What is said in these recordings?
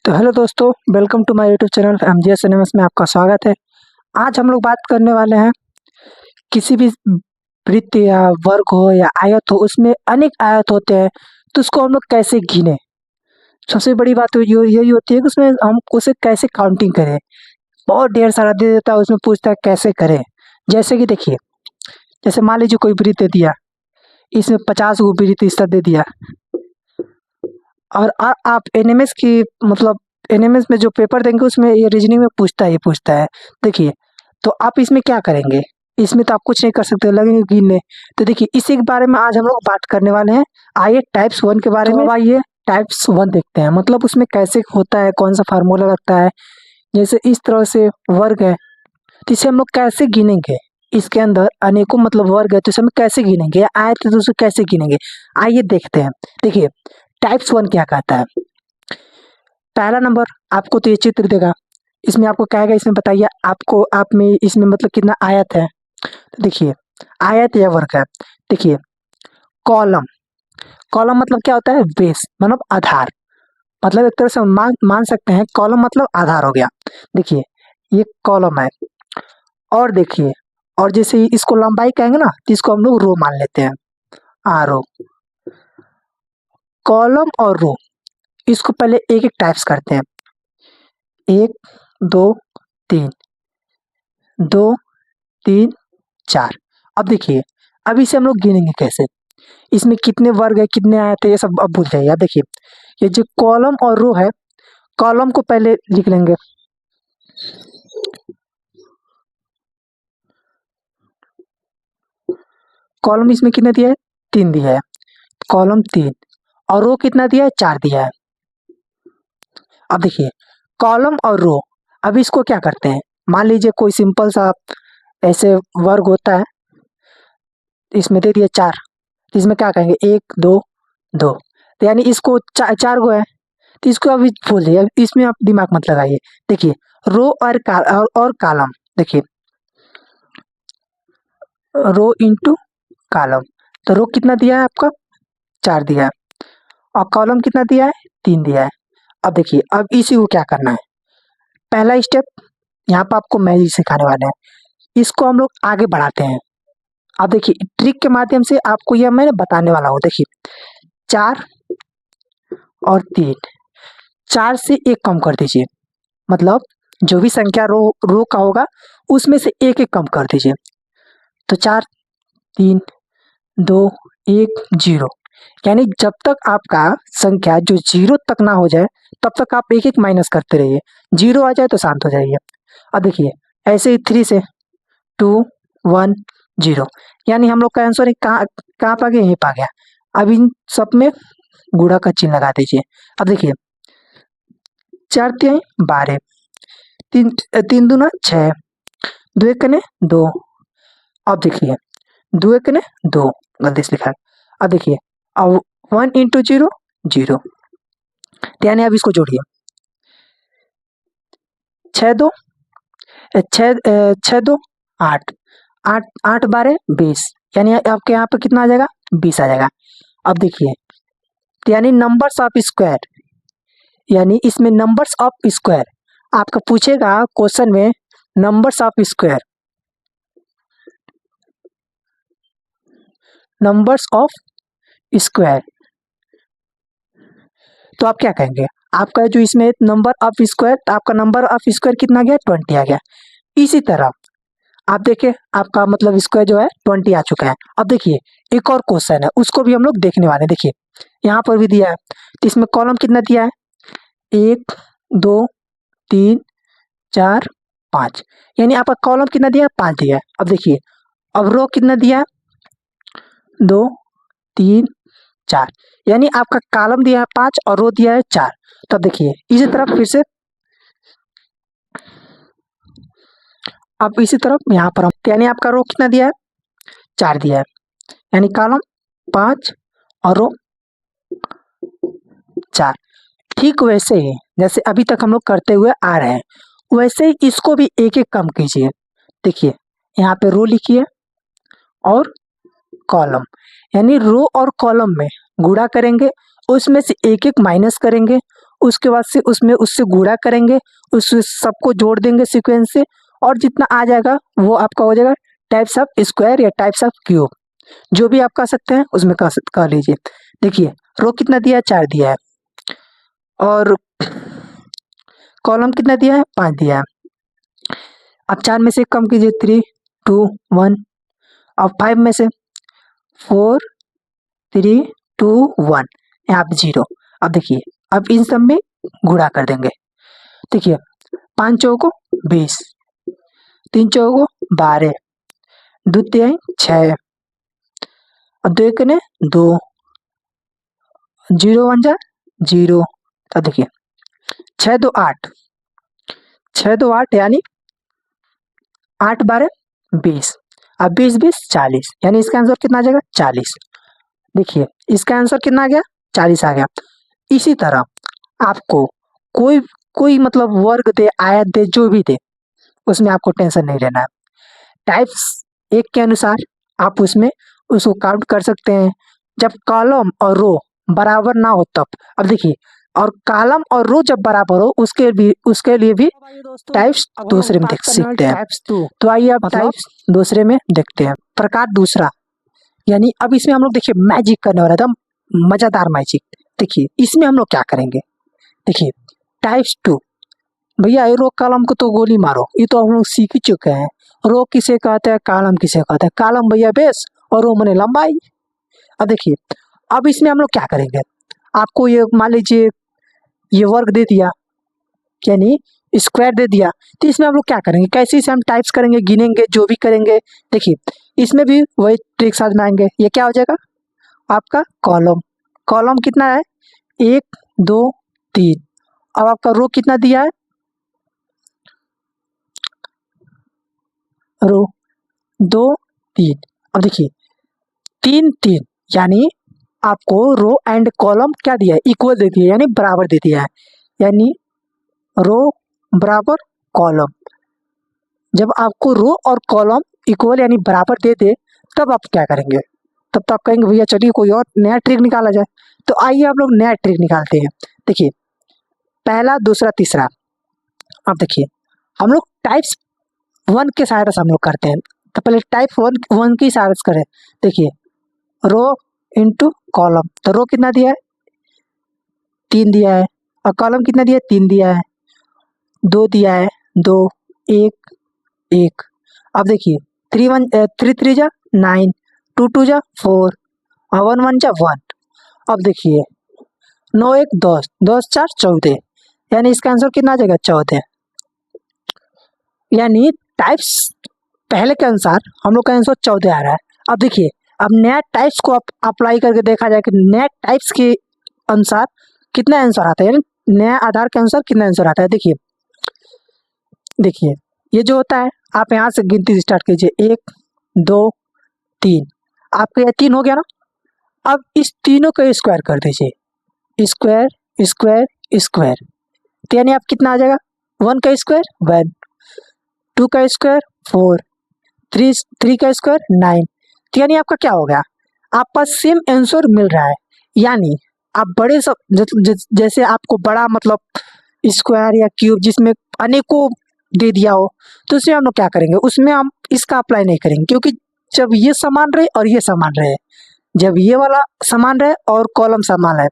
तो हेलो दोस्तों, welcome to my YouTube channel MGS cinemas में आपका स्वागत है। आज हम लोग बात करने वाले हैं किसी भी वृत्त या वर्ग हो या आयत हो, उसमें अनेक आयत होते हैं, तो उसको हम लोग कैसे गिने। सबसे बड़ी बात तो यही होती है कि उसमें हम उसे कैसे काउंटिंग करें। बहुत ढेर सारा दे देता है, उसमें पूछता है कैसे करें। जैसे कि देखिए, जैसे मान लीजिए कोई वृत्त दे दिया, इसमें 50 गो वृत्त इस तरह दे दिया, और आप एनएमएस की मतलब एनएमएस में जो पेपर देंगे उसमें ये रीजनिंग में पूछता है। देखिए, तो आप इसमें क्या करेंगे, इसमें तो आप कुछ नहीं कर सकते, लगेंगे गिनने। तो देखिए, इसी के बारे में आज हम लोग बात करने वाले हैं। आइए टाइप्स 1 के बारे में, आइए टाइप्स 1 देखते हैं, मतलब उसमें कैसे होता है, कौन सा फार्मूला लगता है। जैसे इस तरह से वर्ग है, तो इसे हम लोग कैसे गिनेंगे। इसके अंदर अनेकों मतलब वर्ग है, तो इसे हम कैसे गिनेंगे, या आए थे तो उसे कैसे गिनेंगे। आइए देखते हैं। देखिए, टाइप्स 1 क्या कहता है। पहला नंबर आपको तो ये चित्र देगा, इसमें आपको कहेगा, इसमें बताइए आपको आप में इसमें मतलब कितना आयत है। तो देखिए, आयत या वर्ग है। देखिए, कॉलम, कॉलम मतलब क्या होता है, बेस मतलब आधार, मतलब एक तरह से हम मान सकते हैं कॉलम मतलब आधार हो गया। देखिए, ये कॉलम है, और देखिए, और जैसे इसको लंबाई कहेंगे ना, तो इसको हम लोग रो मान लेते हैं, आर ओ। कॉलम और रो, इसको पहले एक एक टाइप्स करते हैं, 1 2 3, 2 3 4। अब देखिए, अब इसे हम लोग गिनेंगे कैसे, इसमें कितने वर्ग है, कितने आयत है, ये सब अब भूल जाइए। अब देखिए, ये जो कॉलम और रो है, कॉलम को पहले लिख लेंगे, कॉलम इसमें कितने दिया है, 3 दिया है, कॉलम 3, और रो कितना दिया है, 4 दिया है। अब देखिए, कॉलम और रो, अब इसको क्या करते हैं, मान लीजिए कोई सिंपल सा ऐसे वर्ग होता है, इसमें दे दिया 4, तो इसमें क्या कहेंगे, 1 2 2, तो यानी इसको 4 गो है, तो इसको अभी भूल जाइए, इसमें आप दिमाग मत लगाइए। देखिए, रो और कॉलम, देखिए रो इंटू कॉलम, तो रो कितना दिया है आपका, 4 दिया है, और कॉलम कितना दिया है, 3 दिया है। अब देखिए, अब इसी को क्या करना है, पहला स्टेप, यहाँ पर आपको मैजिक सिखाने वाले हैं, इसको हम लोग आगे बढ़ाते हैं। अब देखिए, ट्रिक के माध्यम से आपको यह मैं बताने वाला हूँ। देखिए, 4 और 3, 4 से 1 कम कर दीजिए, मतलब जो भी संख्या रो का होगा उसमें से एक एक कम कर दीजिए। तो 4 3 2 1 0, यानी जब तक आपका संख्या जो 0 तक ना हो जाए तब तक आप एक एक माइनस करते रहिए, 0 आ जाए तो शांत हो जाइए। अब देखिए, ऐसे ही 3 से 2 1 0, यानी हम लोग का आंसर कहाँ पा गया, यहीं पा गया। अब इन सब में गुणा का चिन्ह लगा दीजिए। अब देखिए, 4 तिहाई 12, 3 दूना 6, 2 एकने 2। अब देखिए, 2 एकने 2, गलती से लिखा है। अब देखिए, अब 1 इंटू 0 0, यानी अब इसको जोड़िए, 6 2 8, 8 12 20, यानी आपके यहाँ पे कितना आ जाएगा, 20 आ जाएगा। अब देखिए, यानी नंबर्स ऑफ स्क्वायर, यानी इसमें नंबर्स ऑफ स्क्वायर आपका पूछेगा क्वेश्चन में, numbers of square, numbers of square, तो आप क्या कहेंगे, आपका जो इसमें नंबर ऑफ स्क्वायर, तो आपका नंबर ऑफ स्क्वायर कितना गया, 20 आ गया। इसी तरह आप देखिए, आपका मतलब स्क्वायर जो है 20 आ चुका है। अब देखिए, एक और क्वेश्चन है, उसको भी हम लोग देखने वाले हैं। देखिए, यहाँ पर भी दिया है, तो इसमें कॉलम कितना दिया है, 1 2 3 4 5, यानी आपका कॉलम कितना दिया है, 5 दिया है। अब देखिए, अब रो कितना दिया है, 2 3 4, यानी आपका कॉलम दिया है 5 और रो दिया है 4। तो अब देखिए, इसी तरफ फिर से, अब इसी तरफ यहाँ पर हम, यानी आपका रो कितना दिया है, 4 दिया है, यानी कॉलम 5 और रो 4। ठीक वैसे ही जैसे अभी तक हम लोग करते हुए आ रहे हैं, वैसे ही इसको भी एक एक कम कीजिए। देखिए, यहाँ पे रो लिखिए और कॉलम, यानी रो और कॉलम में गुणा करेंगे, उसमें से एक एक माइनस करेंगे, उसके बाद से उसमें उससे गुणा करेंगे, उस सबको जोड़ देंगे सीक्वेंस से, और जितना आ जाएगा वो आपका हो जाएगा टाइप्स ऑफ स्क्वायर या टाइप्स ऑफ क्यूब, जो भी आप कर सकते हैं उसमें कर लीजिए। देखिए रो कितना दिया है, 4 दिया है, और कॉलम कितना दिया है, 5 दिया है। अब 4 में से कम कीजिए, 3 2 1। अब 5 में से 4 3 2 1, यहाँ पे 0। अब देखिए अब इन सब में गुणा कर देंगे। देखिए 5 चौको 20, 3 चौको 12, 2 तिहाई 6, और 2 एकने 2, 0 1 जा 0। अब देखिए 6 2 8, 6 2 8 यानी 8 12 20, अब 20 20 40, यानी इसका आंसर कितना आ जाएगा, 40। देखिए इसका आंसर कितना आ गया, 40 आ गया। इसी तरह आपको कोई कोई मतलब वर्ग दे, आयत दे, जो भी दे, उसमें आपको टेंशन नहीं लेना है। टाइप्स एक के अनुसार आप उसमें उसको काउंट कर सकते हैं, जब कॉलम और रो बराबर ना हो तब। अब देखिए, और कॉलम और रो जब बराबर हो उसके लिए भी टाइप्स दूसरे में देख सकते हैं। तो आइए अब टाइप्स दूसरे में देखते हैं। प्रकार दूसरा, यानी अब इसमें हम लोग देखिए मैजिक करने वाला, एकदम मजेदार मैजिक। देखिए इसमें हम लोग क्या करेंगे, देखिए टाइप्स 2। भैया रो कॉलम को तो गोली मारो, ये तो हम लोग सीख ही चुके हैं। रो किसे कहते हैं, कॉलम किसे कहते हैं। कॉलम भैया बेस और रो मने लंबाई। अब देखिए अब इसमें हम लोग क्या करेंगे, आपको ये मान लीजिए ये वर्ग दे दिया, यानी स्क्वायर दे दिया, तो इसमें हम लोग क्या करेंगे, कैसे इसे हम टाइप्स करेंगे, गिनेंगे, जो भी करेंगे। देखिए इसमें भी वही ट्रिक्स आजमाएंगे। ये क्या हो जाएगा आपका कॉलम। कॉलम कितना है, 1 2 3। अब आपका रो कितना दिया है, रो 2 3। अब देखिए 3 3, यानी आपको रो एंड कॉलम क्या दिया है, इक्वल दे दिया है, यानी बराबर दे दिया है। यानी रो बराबर कॉलम, जब आपको रो और कॉलम इक्वल यानी बराबर दे दे तब आप क्या करेंगे, तब तो आप कहेंगे भैया चलिए कोई और नया ट्रिक निकाला जाए। तो आइए आप लोग नया ट्रिक निकालते हैं। देखिए पहला दूसरा तीसरा। अब देखिए हम लोग टाइप्स 1 के सहारे से हम लोग करते हैं, तो पहले टाइप 1 की सहारे से करें। देखिए रो इंटू कॉलम, तो रो कितना दिया है, 3 दिया है, और कॉलम कितना दिया है, 3 दिया है, 2 दिया है, 2 1 1। अब देखिए 3 3 जा 9, 2 2 जा 4, और 1 1 जा 1। अब देखिए 9 1 10, 10 4 14, यानी इसका आंसर कितना आ जाएगा, 14। यानी टाइप्स पहले के अनुसार हम लोग का आंसर 14 आ रहा है। अब देखिए अब नया टाइप्स को अप्लाई करके देखा जाए कि नया टाइप्स के अनुसार कितना आंसर आता है, यानी नया आधार के अनुसार कितना आंसर आता है। देखिए देखिए ये जो होता है, आप यहाँ से गिनती स्टार्ट कीजिए, 1 2 3। आपका ये 3 हो गया ना। अब इस तीनों का स्क्वायर कर दीजिए, स्क्वायर स्क्वायर स्क्वायर, तो यानी आप कितना आ जाएगा, 1 का स्क्वायर 1, 2 का स्क्वायर 4, 3 का स्क्वायर 9। तो यानी आपका क्या हो गया, आपका सेम आंसर मिल रहा है। यानी आप बड़े सब जैसे आपको बड़ा मतलब स्क्वायर या क्यूब जिसमें अनेकों दे दिया हो, तो उसमें हम लोग क्या करेंगे, उसमें हम इसका अप्लाई नहीं करेंगे, क्योंकि जब ये समान रहे और ये समान रहे, जब ये वाला समान रहे और कॉलम समान रहे,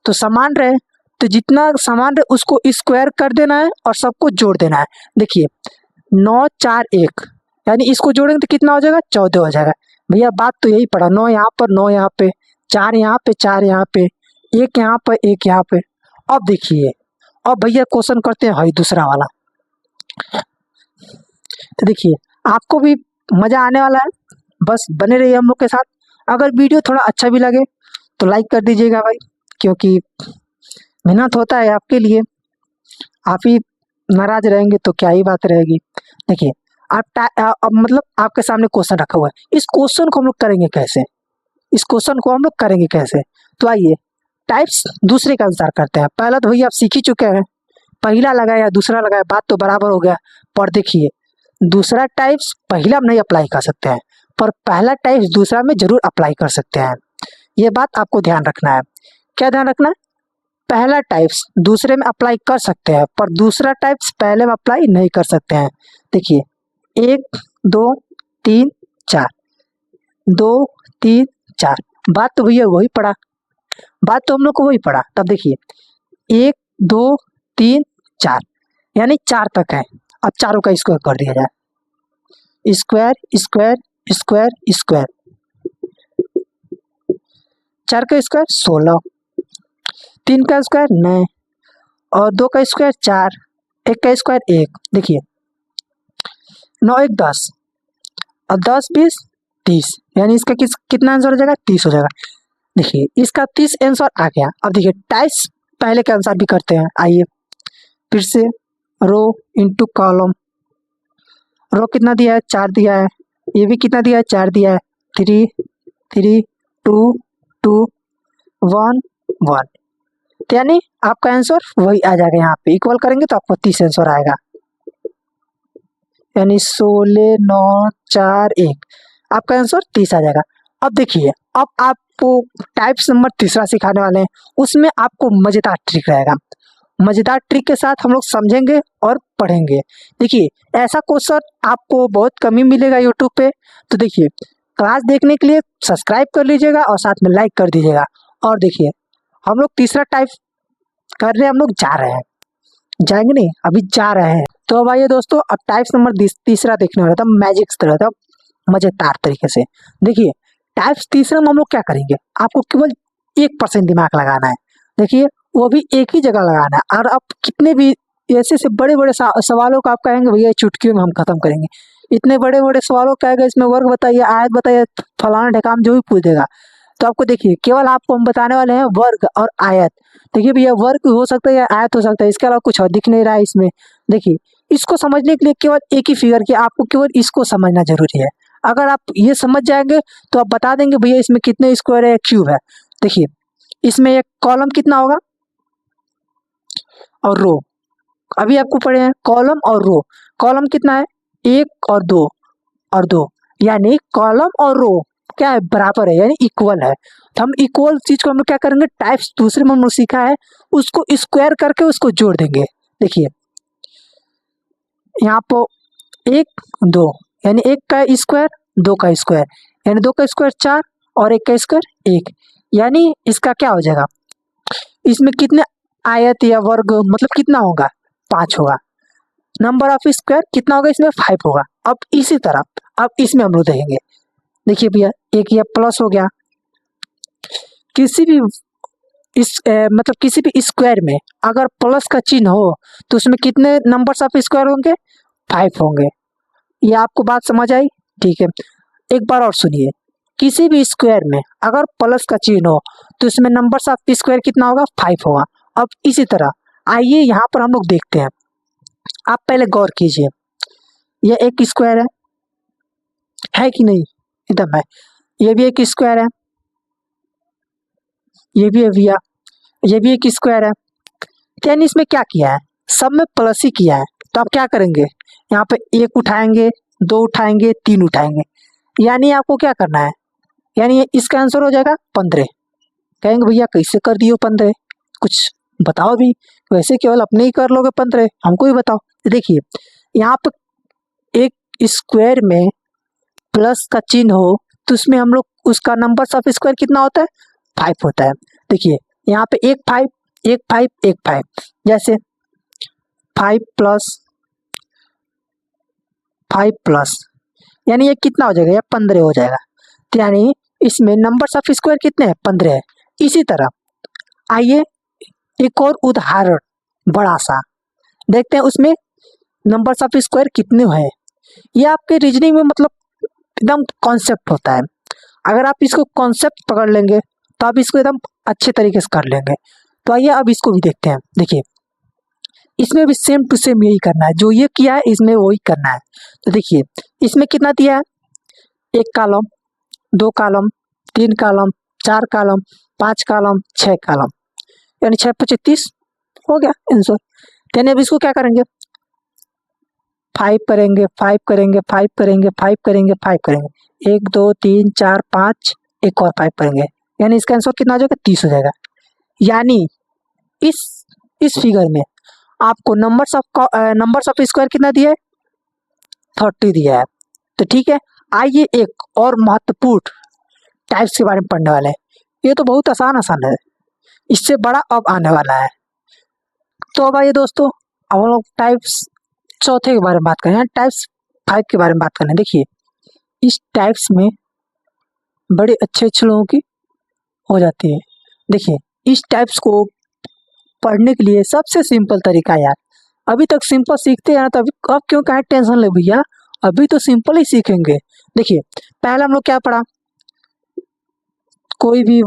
तो समान रहे तो जितना समान रहे उसको स्क्वायर कर देना है और सबको जोड़ देना है। देखिए 9 4 1, यानी इसको जोड़ेंगे तो कितना हो जाएगा, 14 हो जाएगा। भैया बात तो यही पड़ा, 9 यहाँ पर 9 यहाँ पे, 4 यहाँ पे 4 यहाँ पे, 1 यहाँ पर 1 यहाँ पे। अब देखिए अब भैया क्वेश्चन करते हैं दूसरा वाला। तो देखिए आपको भी मजा आने वाला है, बस बने रहिए हम लोग के साथ। अगर वीडियो थोड़ा अच्छा भी लगे तो लाइक कर दीजिएगा भाई, क्योंकि मेहनत होता है आपके लिए, आप ही नाराज रहेंगे तो क्या ही बात रहेगी। देखिए अब मतलब आपके सामने क्वेश्चन रखा हुआ है, इस क्वेश्चन को हम लोग करेंगे कैसे, इस क्वेश्चन को हम लोग करेंगे कैसे। तो आइए टाइप्स दूसरे का अनुसार करते हैं। पहला तो भैया आप सीख ही चुके हैं, पहला लगाया दूसरा लगाया बात तो बराबर हो गया। पर देखिए दूसरा टाइप्स पहला में नहीं अप्लाई कर सकते हैं, पर पहला टाइप्स दूसरा में जरूर अप्लाई कर सकते हैं। ये बात आपको ध्यान रखना है। क्या ध्यान रखना है, पहला टाइप्स दूसरे में अप्लाई कर सकते हैं पर दूसरा टाइप्स पहले में अप्लाई नहीं कर सकते हैं। देखिए 1 2 3 4 2 3 4 बात तो भैया वही पड़ा, बात तो हम लोग को वही पड़ा। तब देखिए 1 2 3 4 यानी 4 तक है। अब चारों का स्क्वायर कर दिया जाए, स्क्वायर स्क्वायर स्क्वायर स्क्वायर, 4 का स्क्वायर 16, 3 का स्क्वायर 9 और 2 का स्क्वायर 4, 1 का स्क्वायर 1। देखिए 9 1 10 और 10 20 30 यानी इसका कितना आंसर हो जाएगा, 30 हो जाएगा। देखिए इसका 30 आंसर आ गया। अब देखिए टाइप्स पहले के अनुसार भी करते हैं। आइए फिर से रो इंटू कॉलम, रो कितना दिया है 4 दिया है, ये भी कितना दिया है 4 दिया है, 3 3 2 2 1 1, तो यानी आपका आंसर वही आ जाएगा। यहाँ पे इक्वल करेंगे तो आपको 30 आंसर आएगा, यानी 16 9 4 1 आपका आंसर 30 आ जाएगा। अब देखिए अब आपको टाइप्स नंबर तीसरा सिखाने वाले हैं, उसमें आपको मजेदार ट्रिक रहेगा। मजेदार ट्रिक के साथ हम लोग समझेंगे और पढ़ेंगे। देखिए ऐसा क्वेश्चन आपको बहुत कम ही मिलेगा यूट्यूब पे, तो देखिए क्लास देखने के लिए सब्सक्राइब कर लीजिएगा और साथ में लाइक कर दीजिएगा। और देखिए हम लोग तीसरा टाइप कर रहे हैं, हम लोग जा रहे हैं, जाएंगे नहीं अभी जा रहे हैं। तो अब आइए दोस्तों, अब टाइप्स नंबर तीसरा देखने वाला था, मैजिक तरह था, मजेदार तरीके से। देखिए टाइप्स तीसरे में हम लोग क्या करेंगे, आपको केवल 1% दिमाग लगाना है। देखिए वो भी एक ही जगह लगाना है, और आप कितने भी ऐसे से बड़े बड़े सवालों का आप कहेंगे भैया चुटकियों में हम खत्म करेंगे, इतने बड़े बड़े सवालों का कहेगा इसमें वर्ग बताइए, आयत बताइए, फलाना ढकाम जो भी पूछ देगा। तो आपको देखिए केवल आपको हम बताने वाले हैं वर्ग और आयत। देखिए भैया वर्ग हो सकता है या आयत हो सकता है, इसके अलावा कुछ और दिख नहीं रहा है इसमें। देखिए इसको समझने के लिए केवल एक ही फिगर की आपको केवल इसको समझना जरूरी है। अगर आप ये समझ जाएंगे तो आप बता देंगे भैया इसमें कितने स्क्वायर है, क्यूब है। देखिए इसमें एक कॉलम कितना होगा और रो, अभी आपको पढ़े हैं कॉलम और रो। कॉलम कितना है 1 और 2 और 2, यानी कॉलम और रो क्या है, बराबर है, यानी इक्वल है। तो हम इक्वल चीज को हम लोग क्या करेंगे, टाइप्स दूसरे में हम लोग सीखा है उसको स्क्वायर करके उसको जोड़ देंगे। देखिए यहाँ पर 1 2 यानी 1 का स्क्वायर 2 का स्क्वायर, यानी 2 का स्क्वायर 4 और 1 का स्क्वायर 1, यानी इसका क्या हो जाएगा, इसमें कितने आयत या वर्ग मतलब कितना होगा 5 होगा। नंबर ऑफ स्क्वायर कितना होगा इसमें 5 होगा। अब इसी तरह अब इसमें हम लोग देखेंगे। देखिए भैया एक ये प्लस हो गया, किसी भी मतलब किसी भी स्क्वायर में अगर प्लस का चिन्ह हो तो उसमें कितने नंबर्स ऑफ स्क्वायर होंगे, 5 होंगे। ये आपको बात समझ आई, ठीक है। एक बार और सुनिए, किसी भी स्क्वायर में अगर प्लस का चिन्ह हो तो इसमें नंबर्स ऑफ स्क्वायर कितना होगा, 5 होगा। अब इसी तरह आइए यहाँ पर हम लोग देखते हैं, आप पहले गौर कीजिए, यह एक स्क्वायर है कि नहीं, एकदम है। ये भी एक स्क्वायर है, ये भी है भैया, ये भी एक स्क्वायर है। तो यानी इसमें क्या किया है, सब में प्लस ही किया है। तो आप क्या करेंगे, यहाँ पे 1 उठाएंगे, 2 उठाएंगे, 3 उठाएंगे, यानी आपको क्या करना है, यानी इसका आंसर हो जाएगा 15। कहेंगे भैया कैसे कर दियो 15, कुछ बताओ भी, वैसे केवल अपने ही कर लोगे 15, हमको ही बताओ। देखिए यहाँ पे एक स्क्वायर में प्लस का चिन्ह हो तो उसमें हम लोग उसका नंबर ऑफ स्क्वायर कितना होता है, 5 होता है। देखिए यहाँ पे 1 5 1 5 1 5, जैसे 5 प्लस यानी ये कितना हो जाएगा, ये 15 हो जाएगा। तो यानी इसमें नंबर ऑफ स्क्वायर कितने हैं, 15 है। इसी तरह आइए एक और उदाहरण बड़ा सा देखते हैं, उसमें नंबर्स ऑफ स्क्वायर कितने हैं। ये आपके रीजनिंग में मतलब एकदम कॉन्सेप्ट होता है, अगर आप इसको कॉन्सेप्ट पकड़ लेंगे तो आप इसको एकदम अच्छे तरीके से कर लेंगे। तो आइए अब इसको भी देखते हैं। देखिए इसमें भी सेम टू सेम यही करना है, जो ये किया है इसमें वही करना है। तो देखिए इसमें कितना दिया है, 1 column 2 column 3 column 4 column 5 column 6 column, यानी 6 5 30 हो गया आंसर। यानी अब इसको क्या करेंगे, 5 करेंगे 5 करेंगे 5 करेंगे 5 करेंगे 5 करेंगे, 1 2 3 4 5, एक और 5 करेंगे, यानी इसका आंसर कितना हो जाएगा, 30 हो जाएगा। यानी इस फिगर में आपको नंबर्स ऑफ स्क्वायर कितना दिया है, 30 दिया है। तो ठीक है, आइए एक और महत्वपूर्ण टाइप्स के बारे में पढ़ने वाले हैं। ये तो बहुत आसान है, इससे बड़ा अब आने वाला है। तो अब आइए दोस्तों, अब हम लोग टाइप्स चौथे के बारे में बात करें, टाइप्स 5 के बारे में बात करें। देखिए, इस टाइप्स में बड़े अच्छे लोगों की हो जाती है। देखिए, इस टाइप्स को पढ़ने के लिए सबसे सिंपल तरीका है यार, अभी तक सिंपल सीखते हैं तो अब क्यों कहे टेंशन ले भैया, अभी तो सिंपल ही सीखेंगे। देखिए, पहले हम लोग क्या पढ़ा, कोई भी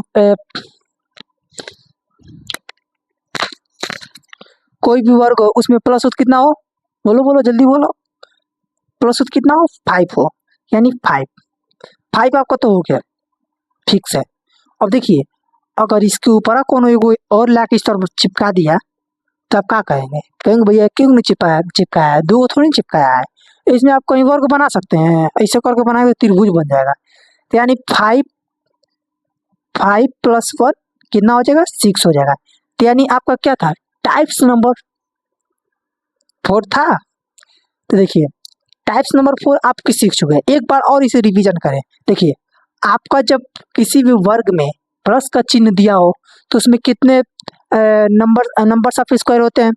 वर्ग हो उसमें प्लस रूट कितना हो, बोलो जल्दी बोलो, प्लस रूट कितना हो, 5 हो, यानी 5 आपका तो हो गया फिक्स है। अब देखिए, अगर इसके ऊपर कोनो और लाके इस तरफ चिपका दिया तो आप क्या कहेंगे भैया क्यों नहीं चिपकाया है, 2 थोड़ी चिपकाया है। इसमें आप कहीं वर्ग बना सकते हैं, ऐसे करके बनाएंगे तो त्रिभुज बन जाएगा। तो यानी 5 + 1 कितना हो जाएगा, 6 हो जाएगा। तो यानी आपका क्या था, टाइप्स नंबर 4 था। तो देखिए, टाइप्स नंबर 4 आपके सीख चुके हैं, एक बार और इसे रिवीजन करें। देखिए, आपका जब किसी भी वर्ग में प्लस का चिन्ह दिया हो तो उसमें कितने नंबर्स ऑफ स्क्वायर होते हैं,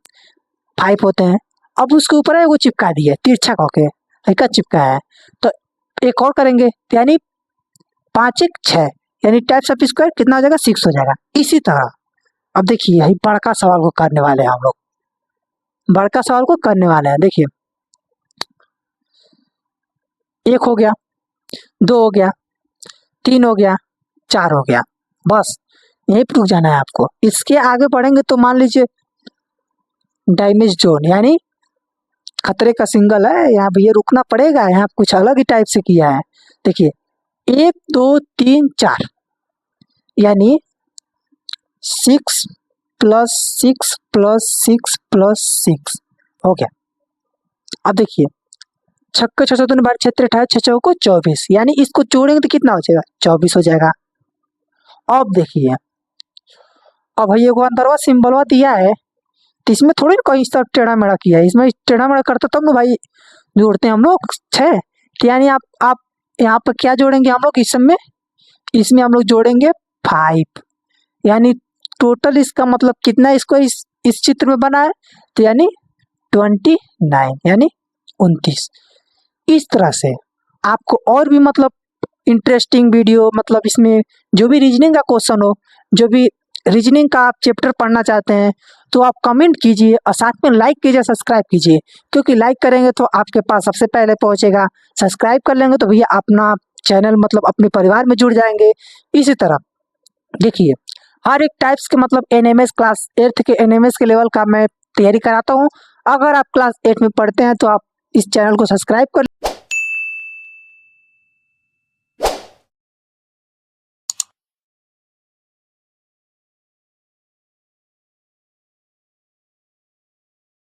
5 होते हैं। अब उसके ऊपर है वो चिपका दिया तिरछा करके, हल्का चिपका है। तो एक और करेंगे, यानी 5 × 6 यानी टाइप्स ऑफ स्क्वायर कितना हो जाएगा, 6 हो जाएगा। इसी तरह अब देखिए, यही बड़का सवाल को करने वाले हैं हम लोग, बड़का सवाल को करने वाले हैं। देखिए, 1 हो गया, 2 हो गया, 3 हो गया, 4 हो गया, बस यहीं पर रुक जाना है आपको। इसके आगे बढ़ेंगे तो मान लीजिए डैमेज जोन यानी खतरे का सिंगल है, यहाँ भैया रुकना पड़ेगा, यहाँ कुछ अलग ही टाइप से किया है। देखिए, 1 2 3 4 यानी 6 + 6 + 6 + 6 हो गया। अब देखिए, 6 × 6 = 12 × 6 = 28, 6 × 4 = 24 यानी इसको जोड़ेंगे तो कितना हो जाएगा, 24 हो जाएगा। अब देखिए, अब भैया को अंदरवा सिंबलवा दिया है तो इसमें थोड़ी कोई सब टेढ़ा मेढ़ा किया है, इसमें टेढ़ा मेढ़ा करता तब ना भाई जोड़ते हैं हम लोग 6। तो यानी आप यहाँ पर क्या जोड़ेंगे हम लोग, इसमें हम लोग जोड़ेंगे 5, यानी टोटल इसका मतलब कितना इसको इस चित्र में बना है, तो यानी 29 यानी 29। इस तरह से आपको और भी मतलब इंटरेस्टिंग वीडियो, मतलब इसमें जो भी रीजनिंग का क्वेश्चन हो, जो भी रीजनिंग का आप चैप्टर पढ़ना चाहते हैं तो आप कमेंट कीजिए और साथ में लाइक कीजिए, सब्सक्राइब कीजिए, क्योंकि लाइक करेंगे तो आपके पास सबसे पहले पहुंचेगा, सब्सक्राइब कर लेंगे तो भैया अपना चैनल मतलब अपने परिवार में जुड़ जाएंगे। इसी तरह देखिए, हर एक टाइप्स के मतलब एनएमएस क्लास 8 के एनएमएस के लेवल का मैं तैयारी कराता हूँ। अगर आप क्लास 8 में पढ़ते हैं तो आप इस चैनल को सब्सक्राइब कर